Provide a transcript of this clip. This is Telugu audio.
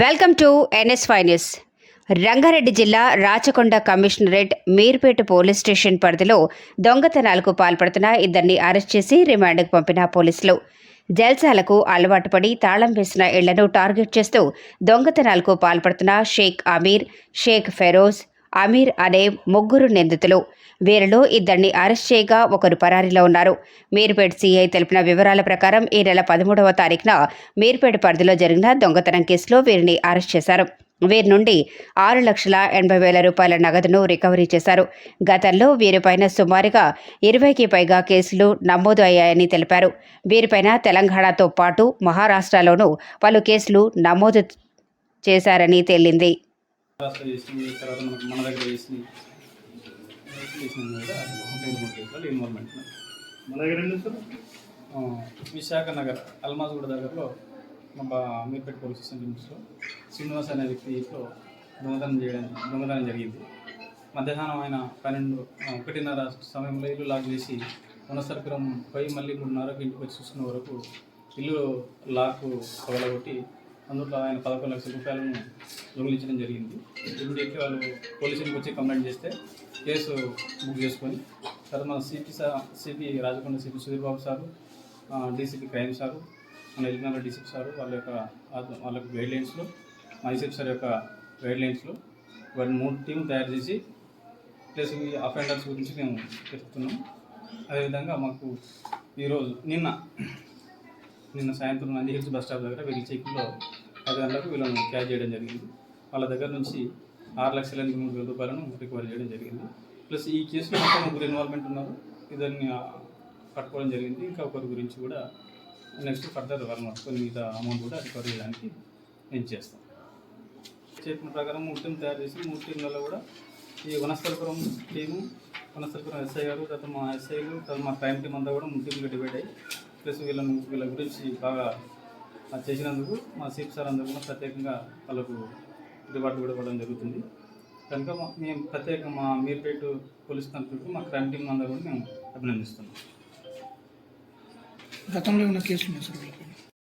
Welcome to NS5 news. Rangareddy జిల్లా Rachakonda commissionerate Meerpet police station పరిధిలో దొంగతనాలకు పాల్పడుతున్న ఇద్దరిని అరెస్ట్ చేసి రిమాండ్కు పంపిన పోలీసులు జల్సాలకు అలవాటు పడి తాళం వేసిన ఇళ్లను టార్గెట్ చేస్తూ దొంగతనాలకు పాల్పడుతున్న షేక్ అమీర్, షేక్ ఫెరోజ్, అమీర్ అనే ముగ్గురు నిందితులు. వీరిలో ఇద్దరిని అరెస్ట్ చేయగా ఒకరు పరారీలో ఉన్నారు. మీర్పేట్ సీఐ తెలిపిన వివరాల ప్రకారం ఈ నెల 13వ తారీఖున మీర్పేట పరిధిలో జరిగిన దొంగతనం కేసులో వీరిని అరెస్ట్ చేశారు. వీరి నుండి 6,80,000 రూపాయల నగదును రికవరీ చేశారు. గతంలో వీరిపైన సుమారుగా 20కి పైగా కేసులు నమోదు అయ్యాయని తెలిపారు. వీరిపైన తెలంగాణతో పాటు మహారాష్ట్రలోనూ పలు కేసులు నమోదు చేశారని తేలింది. విశాఖ నగర్ అల్మాజ్గూడ దగ్గరలో మా మీర్పేట పోలీస్ స్టేషన్ లిమిట్స్లో శ్రీనివాస్ అనే వ్యక్తిలో దొంగతనం జరిగింది. మధ్యాహ్నం ఆయన 1:30 సమయంలో ఇల్లు లాక్ చేసి వనసర్పురం పోయి మళ్ళీ 3:30కి ఇంటికి వచ్చి చూసుకున్న వరకు ఇల్లు లాక్ పగలగొట్టి అందులో ఆయన 11 లక్షల రూపాయలను దొంగిలించడం జరిగింది. ఇమీడియట్లీ వాళ్ళు పోలీసులకు వచ్చి కంప్లైంట్ చేస్తే కేసు బుక్ చేసుకొని తర్వాత మన CP Rajakonda CP Sudheer Babu sir, DCP crime sir, మన ఎల్బీనగర్ డీసీపీ సారు వాళ్ళ గైడ్లైన్స్లో, మా ఐసీపీ సార్ యొక్క గైడ్లైన్స్లో వాటిని 3 టీం తయారు చేసి ప్లస్ ఈ అఫెండర్స్ గురించి మేము చెప్తున్నాం. అదేవిధంగా మాకు ఈరోజు నిన్న సాయంత్రం నంది హిల్స్ బస్ స్టాప్ దగ్గర వీళ్ళ చెక్లో 10 గంటలకు వీళ్ళను క్యాచ్ చేయడం జరిగింది. వాళ్ళ దగ్గర నుంచి 6,83,000 రూపాయలను రికవరీ చేయడం జరిగింది. ప్లస్ ఈ కేసులో మొత్తం 3 ఇన్వాల్వ్మెంట్ ఉన్నారు. ఇద్దరిని పట్టుకోవడం జరిగింది. ఇంకా ఒకరి గురించి కూడా నెక్స్ట్ ఫర్దర్ కొన్ని మీద అమౌంట్ కూడా రికవరీ చేయడానికి నేను చేస్తాను. చెప్పిన ప్రకారం 3 టీం తయారు చేసి 3 టీంలలో కూడా ఈ వనస్థలపురం టీము, వనస్థలపురం ఎస్ఐ గారు, తర్వాత మా ఎస్ఐలు, తర్వాత మా క్రైమ్ టీం అంతా కూడా 3 టీంలు డివైడ్ అయ్యి ప్లస్ వీళ్ళ గురించి బాగా చేసినందుకు మా సిపి సార్ అందరూ కూడా ప్రత్యేకంగా వాళ్ళకు రివార్డు కూడా ఇవ్వడం జరుగుతుంది. కనుక మేము ప్రత్యేకంగా మా మీర్పేట పోలీస్ కంట్రోల్కి మా క్రైమ్ టీం అందరూ కూడా మేము అభినందిస్తున్నాం. గతంలో ఉన్న కేసులు